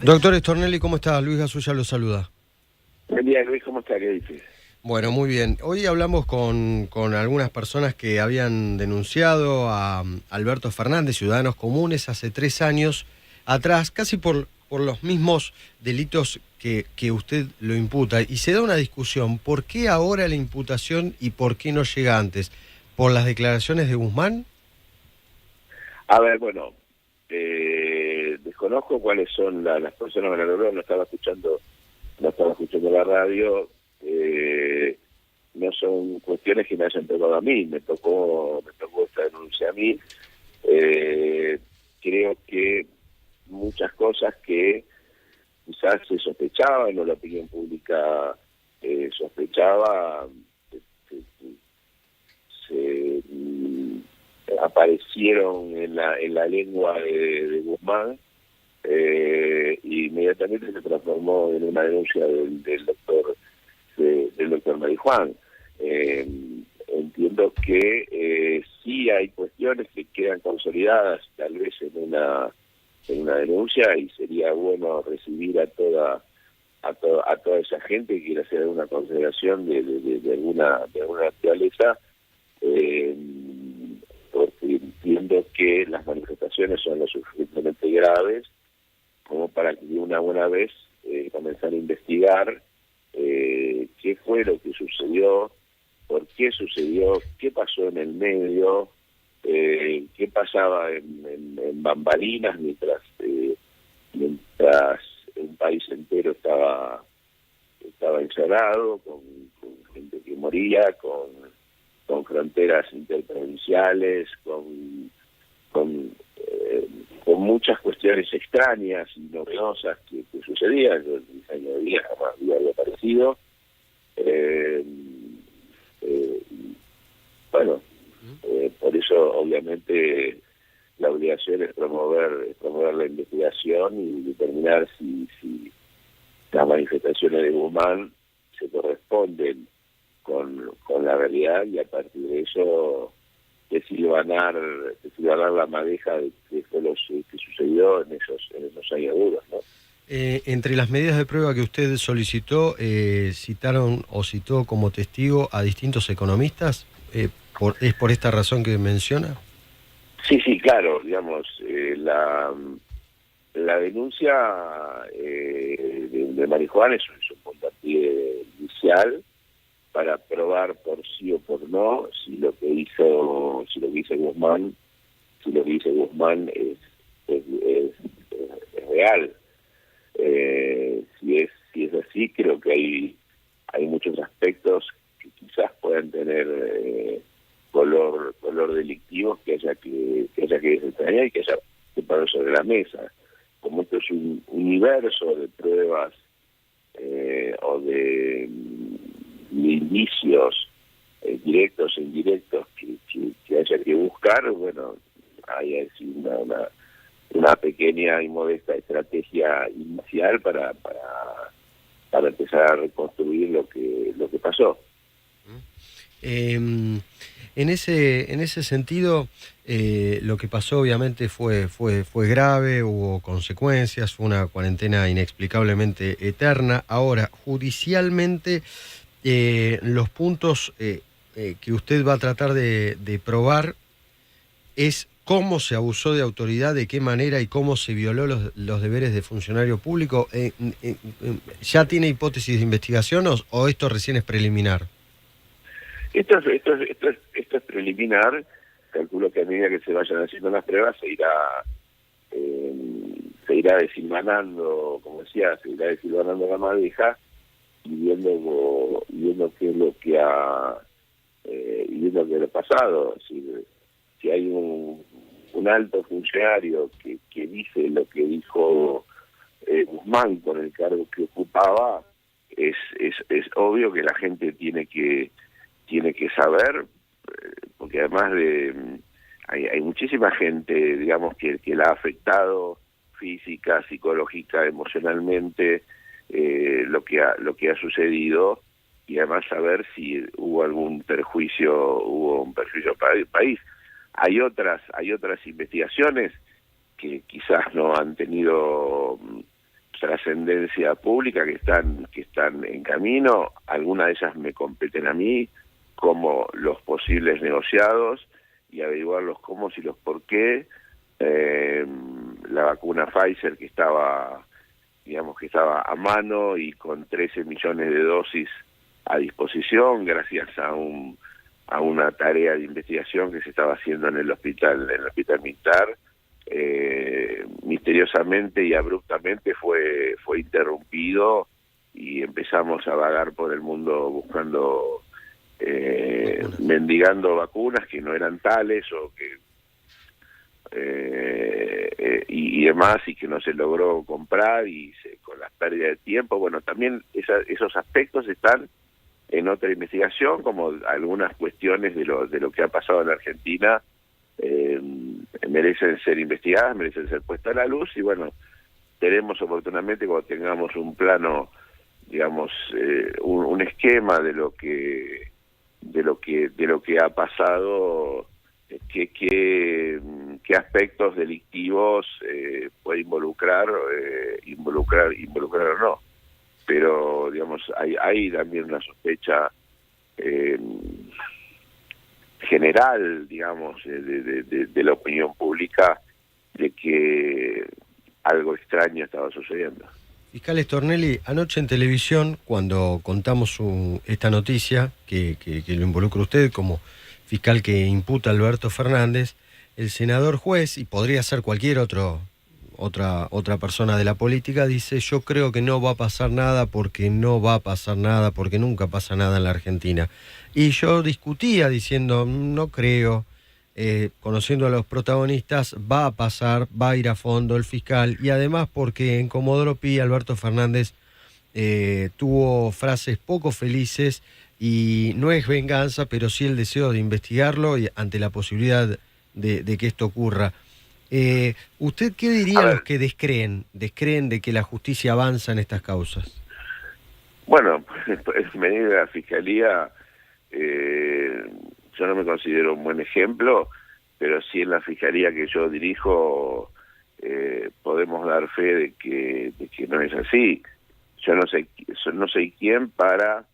Doctor Stornelli, ¿cómo está? Luis Gasulla lo saluda. Buen día, Luis, ¿cómo está? ¿Qué dices? Bueno, muy bien. Hoy hablamos con algunas personas que habían denunciado a Alberto Fernández, Ciudadanos Comunes, hace 3 años atrás, casi por los mismos delitos que usted lo imputa. Y se da una discusión, ¿por qué ahora la imputación y por qué no llega antes? ¿Por las declaraciones de Guzmán? A ver, bueno, desconozco cuáles son las personas, no estaba escuchando la radio, no son cuestiones que me hayan tocado a mí, me tocó esta denuncia a mí. Creo que muchas cosas que quizás se sospechaban o la opinión pública sospechaba, se aparecieron en la lengua de Guzmán, y inmediatamente se transformó en una denuncia del doctor Marijuán. Entiendo que sí hay cuestiones que quedan consolidadas tal vez en una denuncia, y sería bueno recibir a toda esa gente que quiera hacer alguna consideración de alguna naturaleza, porque entiendo que las manifestaciones son lo suficientemente graves como para que de una buena vez comenzar a investigar qué fue lo que sucedió, por qué sucedió, qué pasó en el medio, qué pasaba en bambalinas mientras un país entero estaba encerrado, con gente que moría, con fronteras interprovinciales, con muchas cuestiones extrañas y novedosas que sucedían. Yo en mis años de vida jamás había aparecido. Bueno, por eso obviamente la obligación es promover la investigación y determinar si las manifestaciones de Guzmán se corresponden con la realidad, y a partir de eso desilvanar la madeja de qué fue lo que sucedió en esos años duros, ¿no? Entre las medidas de prueba que usted solicitó, citaron o citó como testigo a distintos economistas. ¿Es por esta razón que menciona? Sí, claro, digamos, la denuncia de Marijuán es un puntapié inicial para probar por sí o por no si lo que hizo Guzmán es real. Si es así, creo que hay muchos aspectos que quizás puedan tener color delictivo que haya que desentrañar y que haya que poner sobre la mesa. Como esto es un universo de pruebas o de indicios directos e indirectos que haya que buscar, bueno, hay así una pequeña y modesta estrategia inicial para empezar a reconstruir lo que pasó. En ese sentido, lo que pasó obviamente fue grave, hubo consecuencias, fue una cuarentena inexplicablemente eterna. Ahora, judicialmente, los puntos que usted va a tratar de probar es cómo se abusó de autoridad, de qué manera y cómo se violó los deberes de funcionario público. ¿Ya tiene hipótesis de investigación o esto recién es preliminar? Esto es preliminar. Calculo que a medida que se vayan haciendo las pruebas se irá desilvanando, como decía, se irá desilvanando la madeja y viendo qué es lo que ha pasado. Si hay un alto funcionario que dice lo que dijo Guzmán con el cargo que ocupaba, es obvio que la gente tiene que saber, porque además hay muchísima gente, digamos, que la ha afectado física, psicológica, emocionalmente, lo que ha sucedido, y además saber si hubo un perjuicio para el país. Hay otras investigaciones que quizás no han tenido trascendencia pública que están en camino. Algunas de ellas me competen a mí, como los posibles negociados y averiguar los cómo y los por qué. La vacuna Pfizer, que estaba a mano y con 13 millones de dosis a disposición, gracias a una tarea de investigación que se estaba haciendo en el hospital militar. Misteriosamente y abruptamente fue interrumpido, y empezamos a vagar por el mundo buscando, mendigando vacunas que no eran tales o que y demás, y que no se logró comprar, con las pérdidas de tiempo. Bueno, también esos aspectos están en otra investigación, como algunas cuestiones de lo que ha pasado en la Argentina merecen ser investigadas, merecen ser puestas a la luz. Y bueno, tenemos oportunamente, cuando tengamos un plano, digamos, un esquema de lo que ha pasado, qué aspectos delictivos puede involucrar o no. Pero, digamos, hay también una sospecha general, digamos, de la opinión pública, de que algo extraño estaba sucediendo. Fiscal Stornelli, anoche en televisión, cuando contamos esta noticia que lo involucra usted como fiscal que imputa a Alberto Fernández, el senador juez, y podría ser cualquier otra persona de la política, dice: yo creo que no va a pasar nada porque no va a pasar nada, porque nunca pasa nada en la Argentina. Y yo discutía diciendo: no creo, conociendo a los protagonistas, va a pasar, va a ir a fondo el fiscal, y además porque en Comodoro Pi Alberto Fernández tuvo frases poco felices, y no es venganza, pero sí el deseo de investigarlo y ante la posibilidad de que esto ocurra. ¿Usted qué diría a los que descreen de que la justicia avanza en estas causas? Bueno, pues venir de la Fiscalía, yo no me considero un buen ejemplo, pero sí en la Fiscalía que yo dirijo podemos dar fe de que no es así. Yo no sé quién para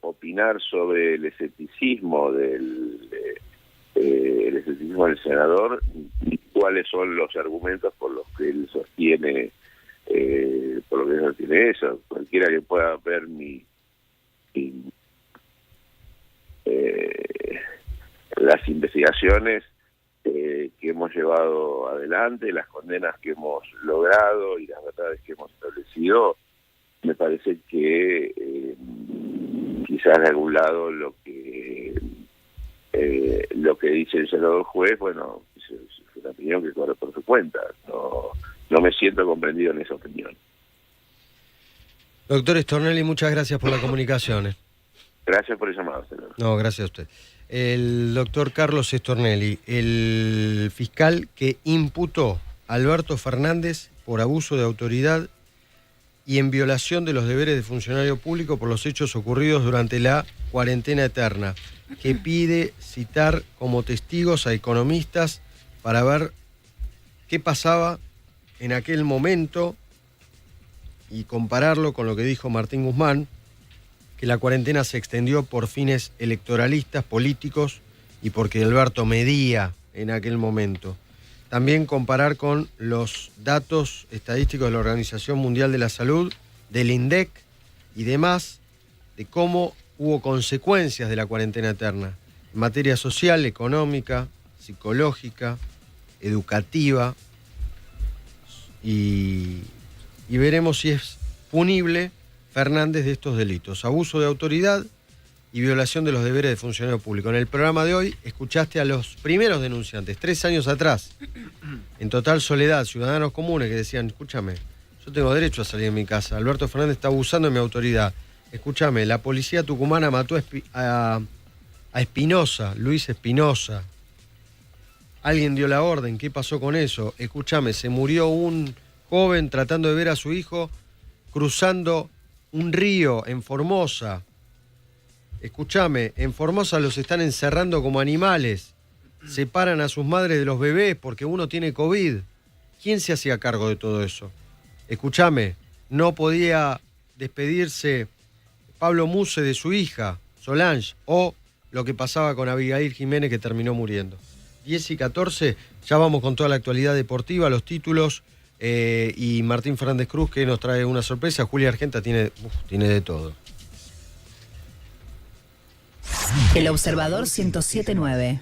opinar sobre el escepticismo del senador, y cuáles son los argumentos por los que él sostiene eso. Cualquiera que pueda ver las investigaciones que hemos llevado adelante, las condenas que hemos logrado y las verdades que hemos establecido, me parece que quizás de algún lado lo que dice el senador juez, bueno, es una opinión que corre por su cuenta. No me siento comprendido en esa opinión. Doctor Stornelli, muchas gracias por la comunicación. Gracias por el llamado, senador. No, gracias a usted. El doctor Carlos Stornelli, el fiscal que imputó a Alberto Fernández por abuso de autoridad y en violación de los deberes de funcionario público por los hechos ocurridos durante la cuarentena eterna, que pide citar como testigos a economistas para ver qué pasaba en aquel momento y compararlo con lo que dijo Martín Guzmán, que la cuarentena se extendió por fines electoralistas, políticos, y porque Alberto medía en aquel momento. También comparar con los datos estadísticos de la Organización Mundial de la Salud, del INDEC y demás, de cómo hubo consecuencias de la cuarentena eterna en materia social, económica, psicológica, educativa, y veremos si es punible Fernández de estos delitos: abuso de autoridad y violación de los deberes de funcionario público. En el programa de hoy escuchaste a los primeros denunciantes, 3 años atrás, en total soledad, ciudadanos comunes que decían: escúchame, yo tengo derecho a salir de mi casa, Alberto Fernández está abusando de mi autoridad. Escúchame, la policía tucumana mató a Espinosa, Luis Espinosa. Alguien dio la orden, ¿qué pasó con eso? Escúchame, se murió un joven tratando de ver a su hijo cruzando un río en Formosa. Escúchame, en Formosa los están encerrando como animales. Separan a sus madres de los bebés porque uno tiene COVID. ¿Quién se hacía cargo de todo eso? Escúchame, no podía despedirse Pablo Muse de su hija, Solange, o lo que pasaba con Abigail Jiménez, que terminó muriendo. 10:14, ya vamos con toda la actualidad deportiva, los títulos, y Martín Fernández Cruz, que nos trae una sorpresa. Julia Argenta tiene de todo. El Observador 107.9.